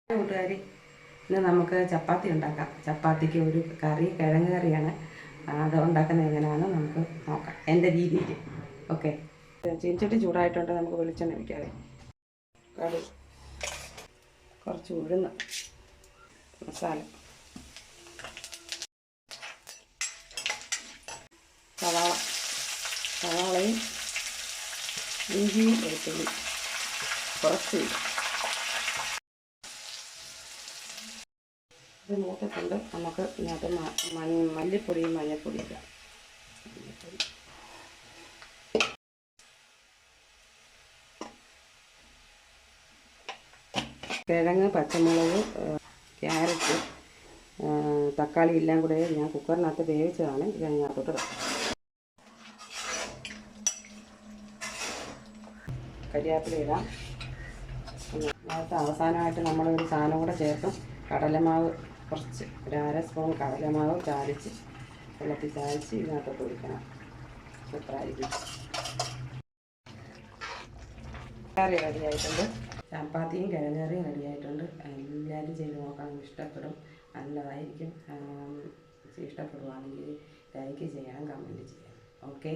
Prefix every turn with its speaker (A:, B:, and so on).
A: കൂട്ടുകാരി, ഇന്ന് നമുക്ക് ചപ്പാത്തി ഉണ്ടാക്കാം. ചപ്പാത്തിക്ക് ഒരു കറി, കിഴങ്ങ് കറിയാണ്. അത് ഉണ്ടാക്കുന്നത് എങ്ങനെയാണെന്ന് നമുക്ക് നോക്കാം, എൻ്റെ രീതിയിൽ. ഓക്കെ, ചീനച്ചട്ടി ചൂടായിട്ടുണ്ട്. നമുക്ക് വെളിച്ചെണ്ണ ഒഴിക്കാതെ കടുക്, കുറച്ച് ഉഴുന്ന്, മസാല, സവാളയും ഇഞ്ചിയും വെളുത്തുള്ളി കുറച്ച്. ഇത് മൂത്തിട്ടുണ്ട്. നമുക്ക് ഇതിനകത്ത് മല്ലിപ്പൊടിയും മഞ്ഞൾപ്പൊടിയും ഇടാം. കിഴങ്ങ്, പച്ചമുളക്, ക്യാരറ്റ്, തക്കാളി എല്ലാം കൂടെ ഞാൻ കുക്കറിനകത്ത് വേവിച്ചതാണ്. ഇത് അതിനകത്തോട്ട് ഇടാം. കരിവേപ്പില ഇടാം. അതിനകത്ത് അവസാനമായിട്ട് നമ്മളൊരു സാധനം കൂടെ ചേർക്കും. കടലമാവ് കുറച്ച്, ഒരു അര സ്പൂൺ കടലമാവ് ചാലിച്ച്, വെള്ളത്തിൽ ചാലിച്ച് ഇതിനകത്തോട്ട് ഒഴിക്കണം. സൂപ്പറായിരിക്കും. കറി റെഡിയായിട്ടുണ്ട്. ചപ്പാത്തിയും കിഴങ്ങറിയും റെഡിയായിട്ടുണ്ട്. എല്ലാവരും ചെയ്ത് നോക്കണം, ഇഷ്ടപ്പെടും. നല്ലതായിരിക്കും. ഇഷ്ടപ്പെടുവാണെങ്കിൽ ലൈക്ക് ചെയ്യണം, കമൻറ്റ് ചെയ്യണം. ഓക്കെ.